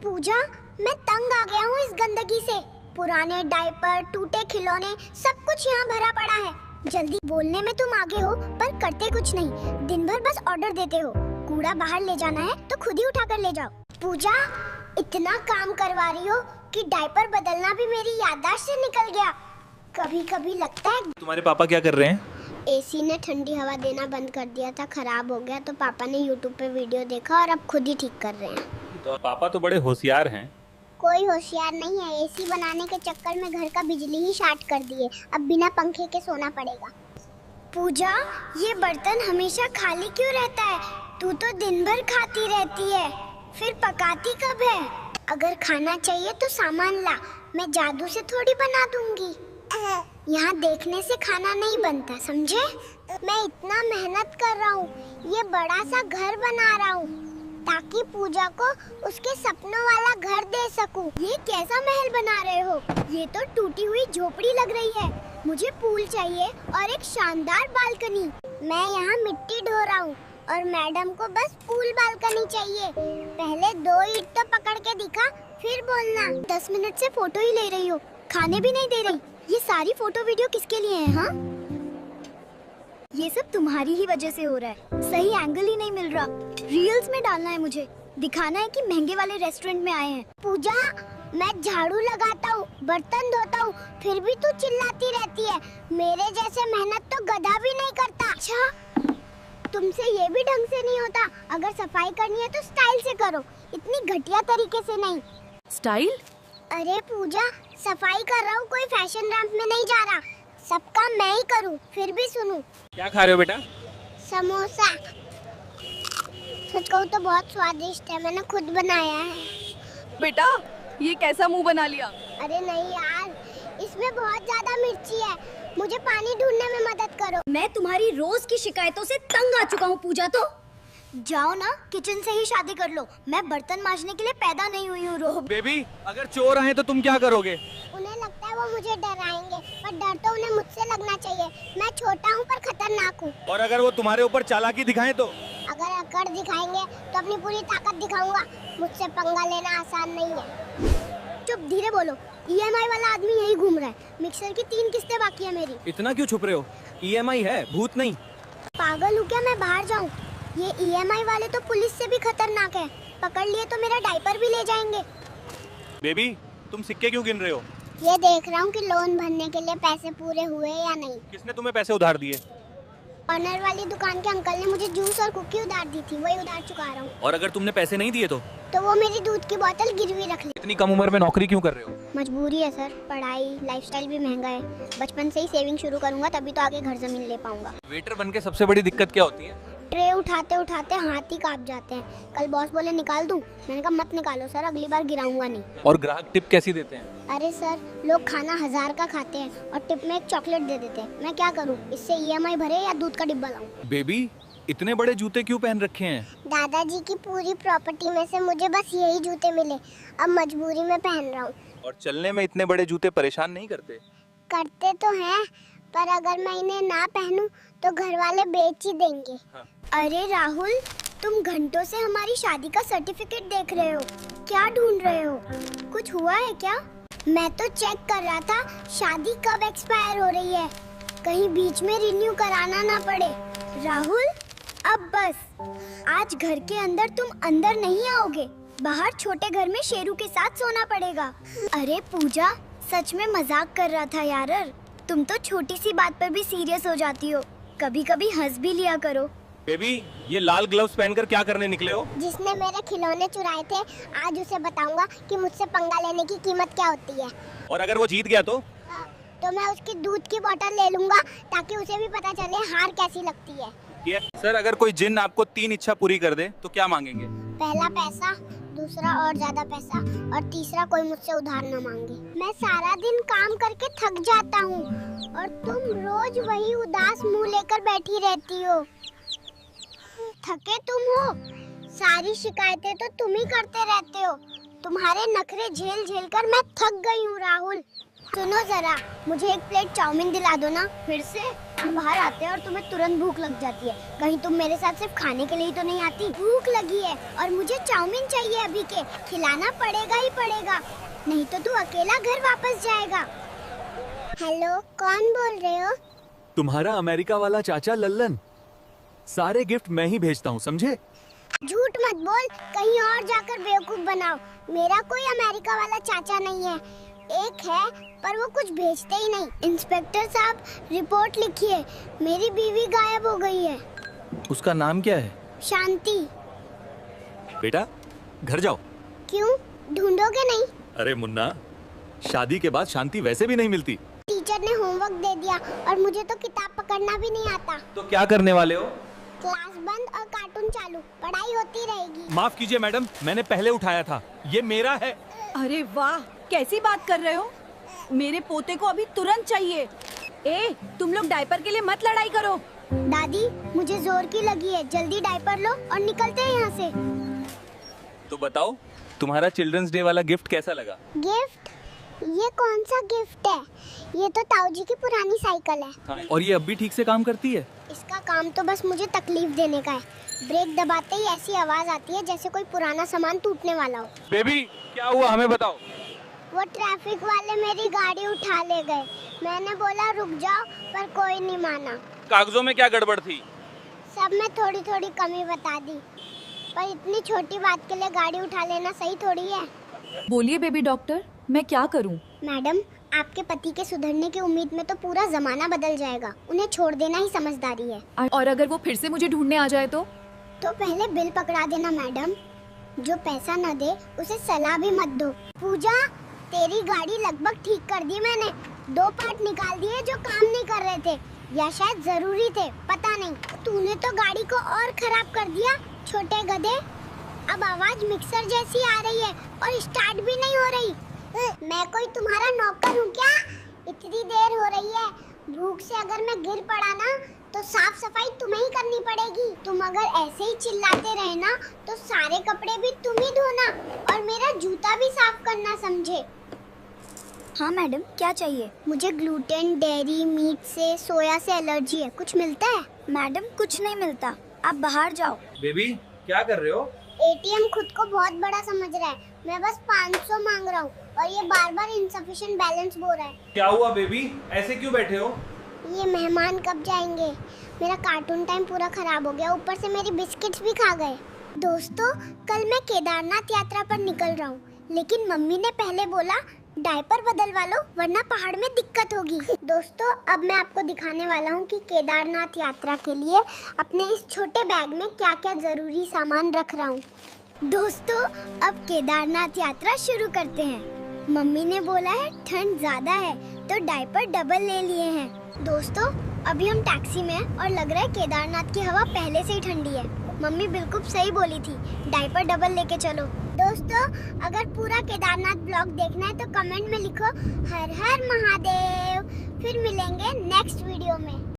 पूजा, मैं तंग आ गया हूँ इस गंदगी से। पुराने डायपर, टूटे खिलौने, सब कुछ यहाँ भरा पड़ा है। जल्दी, बोलने में तुम आगे हो पर करते कुछ नहीं। दिन भर बस ऑर्डर देते हो। कूड़ा बाहर ले जाना है तो खुद ही उठा कर ले जाओ। पूजा, इतना काम करवा रही हो कि डायपर बदलना भी मेरी याददाश्त से निकल गया। कभी कभी लगता है। तुम्हारे पापा क्या कर रहे हैं? एसी ने ठंडी हवा देना बंद कर दिया था, खराब हो गया तो पापा ने यूट्यूब पे वीडियो देखा और अब खुद ही ठीक कर रहे हैं। तो पापा तो बड़े होशियार हैं। कोई होशियार नहीं है, एसी बनाने के चक्कर में घर का बिजली ही शार्ट कर दिए। अब बिना पंखे के सोना पड़ेगा। पूजा, ये बर्तन हमेशा खाली क्यों रहता है? तू तो दिन भर खाती रहती है, फिर पकाती कब है? अगर खाना चाहिए तो सामान ला, मैं जादू से थोड़ी बना दूंगी। यहाँ देखने से खाना नहीं बनता, समझे? मैं इतना मेहनत कर रहा हूँ, ये बड़ा सा घर बना रहा हूँ ताकि पूजा को उसके सपनों वाला घर दे सकूं। ये कैसा महल बना रहे हो? ये तो टूटी हुई झोपड़ी लग रही है। मुझे पूल चाहिए और एक शानदार बालकनी। मैं यहाँ मिट्टी ढो रहा हूँ और मैडम को बस पूल बालकनी चाहिए। पहले 2 ईंट तो पकड़ के दिखा, फिर बोलना। 10 मिनट से फोटो ही ले रही हो, खाने भी नहीं दे रही। ये सारी फोटो वीडियो किसके लिए है? हाँ, ये सब तुम्हारी ही वजह से हो रहा है। सही एंगल ही नहीं मिल रहा। रील्स में डालना है मुझे, दिखाना है कि महंगे वाले रेस्टोरेंट में आए हैं। पूजा, मैं झाड़ू लगाता हूँ, बर्तन धोता हूँ, फिर भी तू चिल्लाती रहती है। मेरे जैसे मेहनत तो गधा भी नहीं करता। अच्छा, तुमसे ये भी ढंग से नहीं होता। अगर सफाई करनी है तो स्टाइल से करो, इतनी घटिया तरीके से नहीं। स्टाइल? अरे पूजा, सफाई कर रहा हूँ, कोई फैशन रैंप में नहीं जा रहा। सबका मैं ही करूँ, फिर भी सुनूं। क्या खा रहे हो बेटा? समोसा। सच कहूँ तो बहुत स्वादिष्ट है, मैंने खुद बनाया है। बेटा, ये कैसा मुंह बना लिया? अरे नहीं यार, इसमें बहुत ज्यादा मिर्ची है। मुझे पानी ढूंढने में मदद करो। मैं तुम्हारी रोज की शिकायतों से तंग आ चुका हूँ पूजा। तो जाओ ना, किचन से ही शादी कर लो। मैं बर्तन मांजने के लिए पैदा नहीं हुई हूँ। रोहब, बेबी, अगर चोर आए तो तुम क्या करोगे? उन्हें लगता है वो मुझे डराएंगे, पर डर तो उन्हें मुझसे लगना चाहिए। मैं छोटा हूँ पर खतरनाक हूँ। और अगर वो तुम्हारे ऊपर चालाकी दिखाएं तो? अगर अकड़ दिखाएंगे तो अपनी पूरी ताकत दिखाऊंगा। मुझसे पंगा लेना आसान नहीं है। चुप, धीरे बोलो। EMI वाला आदमी यही घूम रहा है। मिक्सर की 3 किस्तें बाकी है मेरी। इतना क्यों छुप रहे हो? EMI है, भूत नहीं। पागल हूँ क्या मैं बाहर जाऊँ? ये EMI वाले तो पुलिस से भी खतरनाक है। पकड़ लिए तो मेरा डायपर भी ले जाएंगे। बेबी, तुम सिक्के क्यों गिन रहे हो? ये देख रहा हूँ कि लोन भरने के लिए पैसे पूरे हुए या नहीं। किसने तुम्हें पैसे उधार दिए? ऑनर वाली दुकान के अंकल ने मुझे जूस और कुकी उधार दी थी, वही उधार चुका रहा हूँ। और अगर तुमने पैसे नहीं दिए तो? वो मेरी दूध की बोतल गिरवी रख ली। इतनी कम उम्र में नौकरी क्यों कर रहे हो? मजबूरी है सर, पढ़ाई, लाइफस्टाइल भी महंगा है। बचपन से ही सेविंग शुरू करूंगा तभी तो आगे घर जमीन ले पाऊंगा। वेटर बनके सबसे बड़ी दिक्कत क्या होती है? ट्रे उठाते उठाते हाथ ही कांप जाते हैं। कल बॉस बोले निकाल दूं, मैंने कहा मत निकालो सर, अगली बार गिराऊंगा नहीं। और ग्राहक टिप कैसी देते हैं? अरे सर, लोग खाना 1000 का खाते हैं और टिप में एक चॉकलेट दे देते हैं। मैं क्या करूं, इससे EMI भरे या दूध का डिब्बा लाऊं? बेबी, इतने बड़े जूते क्यों पहन रखे हैं? दादाजी की पूरी प्रॉपर्टी में से मुझे बस यही जूते मिले, अब मजबूरी में पहन रहा हूँ। और चलने में इतने बड़े जूते परेशान नहीं करते? करते तो हैं, पर अगर मैं इन्हें ना पहनूं तो घर वाले बेच ही देंगे। हाँ। अरे राहुल, तुम घंटों से हमारी शादी का सर्टिफिकेट देख रहे हो, क्या ढूंढ रहे हो? कुछ हुआ है क्या? मैं तो चेक कर रहा था शादी कब एक्सपायर हो रही है, कहीं बीच में रिन्यू कराना ना पड़े। राहुल, अब बस। आज घर के अंदर तुम अंदर नहीं आओगे, बाहर छोटे घर में शेरू के साथ सोना पड़ेगा। अरे पूजा, सच में मजाक कर रहा था यार। तुम तो छोटी सी बात पर भी सीरियस हो जाती हो, कभी कभी हंस भी लिया करो। बेबी, ये लाल ग्लव्स पहनकर क्या करने निकले हो? जिसने मेरे खिलौने चुराए थे, आज उसे बताऊंगा कि मुझसे पंगा लेने की कीमत क्या होती है। और अगर वो जीत गया तो? तो मैं उसकी दूध की बोतल ले लूंगा ताकि उसे भी पता चले हार कैसी लगती है। सर, अगर कोई जिन आपको 3 इच्छा पूरी कर दे तो क्या मांगेंगे? पहला पैसा, दूसरा और ज्यादा पैसा, और तीसरा कोई मुझसे उधार न मांगे। मैं सारा दिन काम करके थक जाता हूँ और तुम रोज वही उदास मुंह लेकर बैठी रहती हो। थके तुम हो, सारी शिकायतें तो तुम ही करते रहते हो। तुम्हारे नखरे झेल झेल कर मैं थक गई हूँ राहुल। सुनो जरा, मुझे एक प्लेट चाउमीन दिला दो ना। फिर से? हम बाहर आते हैं और तुम्हें तुरंत भूख लग जाती है। कहीं तुम मेरे साथ सिर्फ खाने के लिए ही तो नहीं आती। भूख लगी है और मुझे चाउमीन चाहिए अभी के। खिलाना पड़ेगा ही पड़ेगा, नहीं तो तू अकेला घर वापस जाएगा। हेलो, कौन बोल रहे हो? तुम्हारा अमेरिका वाला चाचा लल्लन। सारे गिफ्ट मैं ही भेजता हूँ, समझे? झूठ मत बोल, कहीं और जाकर बेवकूफ बनाओ। मेरा कोई अमेरिका वाला चाचा नहीं है। एक है पर वो कुछ भेजते ही नहीं। इंस्पेक्टर साहब, रिपोर्ट लिखिए, मेरी बीवी गायब हो गई है। उसका नाम क्या है? शांति। बेटा घर जाओ। क्यों, ढूंढोगे नहीं? अरे मुन्ना, शादी के बाद शांति वैसे भी नहीं मिलती। टीचर ने होमवर्क दे दिया और मुझे तो किताब पकड़ना भी नहीं आता। तो क्या करने वाले हो? क्लास बंद और कार्टून चालू, पढ़ाई होती रहेगी। माफ कीजिए मैडम, मैंने पहले उठाया था, ये मेरा है। अरे वाह, कैसी बात कर रहे हो? मेरे पोते को अभी तुरंत चाहिए। ए, तुम लोग डायपर के लिए मत लड़ाई करो। दादी, मुझे जोर की लगी है, जल्दी डायपर लो और निकलते हैं यहाँ से। तो बताओ, तुम्हारा चिल्ड्रंस डे वाला गिफ्ट कैसा लगा? गिफ्ट? ये कौन सा गिफ्ट है? ये तो ताऊ जी की पुरानी साइकिल है। हाँ, और ये अब भी ठीक से काम करती है? इसका काम तो बस मुझे तकलीफ देने का है। ब्रेक दबाते ही ऐसी आवाज आती है जैसे कोई पुराना सामान टूटने वाला हो। बेबी क्या हुआ, हमें बताओ। वो ट्रैफिक वाले मेरी गाड़ी उठा ले गए। मैंने बोला रुक जाओ, पर कोई नहीं माना। कागजों में क्या गड़बड़ थी? सब में थोड़ी थोड़ी कमी बता दी, पर इतनी छोटी बात के लिए गाड़ी उठा लेना सही थोड़ी है। बोलिए बेबी डॉक्टर, मैं क्या करूं? मैडम, आपके पति के सुधरने की उम्मीद में तो पूरा जमाना बदल जाएगा। उन्हें छोड़ देना ही समझदारी है। और अगर वो फिर से मुझे ढूंढने आ जाए तो पहले बिल पकड़ा देना मैडम। जो पैसा न दे उसे सलाह भी मत दो। पूजा, तेरी गाड़ी लगभग ठीक कर दी मैंने। 2 पार्ट निकाल दिए जो काम नहीं कर रहे थे, या शायद जरूरी थे, पता नहीं। तूने तो गाड़ी को और खराब कर दिया, छोटे गधे। अब आवाज मिक्सर जैसी आ रही है और स्टार्ट भी नहीं हो रही। मैं कोई तुम्हारा नौकर हूँ क्या? इतनी देर हो रही है। भूख से अगर मैं गिर पड़ा ना तो साफ सफाई तुम्हें ही करनी पड़ेगी। तुम अगर ऐसे ही चिल्लाते रहे ना तो सारे कपड़े भी तुम ही धोना और मेरा जूता भी साफ करना, समझे? हाँ मैडम, क्या चाहिए? मुझे ग्लूटेन, डेयरी, मीट से, सोया से एलर्जी है। कुछ मिलता है? मैडम कुछ नहीं मिलता, आप बाहर जाओ। बेबी क्या कर रहे हो? एटीएम खुद को बहुत बड़ा समझ रहा है। मैं बस 500 मांग रहा हूँ और ये बार बार इनसफिशिएंट बैलेंस बोल रहा है। क्या हुआ बेबी, ऐसे क्यों बैठे हो? ये मेहमान कब जाएंगे? मेरा कार्टून टाइम पूरा खराब हो गया, ऊपर से मेरी बिस्किट्स भी खा गए। दोस्तों, कल मैं केदारनाथ यात्रा पर निकल रहा हूँ, लेकिन मम्मी ने पहले बोला डायपर बदलवा लो वरना पहाड़ में दिक्कत होगी। दोस्तों, अब मैं आपको दिखाने वाला हूँ कि केदारनाथ यात्रा के लिए अपने इस छोटे बैग में क्या क्या जरूरी सामान रख रहा हूँ। दोस्तों, अब केदारनाथ यात्रा शुरू करते हैं। मम्मी ने बोला है ठंड ज्यादा है तो डायपर डबल ले लिए हैं। दोस्तों, अभी हम टैक्सी में हैं और लग रहा है केदारनाथ की हवा पहले से ही ठंडी है। मम्मी बिल्कुल सही बोली थी, डायपर डबल लेके चलो। दोस्तों, अगर पूरा केदारनाथ ब्लॉग देखना है तो कमेंट में लिखो हर हर महादेव। फिर मिलेंगे नेक्स्ट वीडियो में।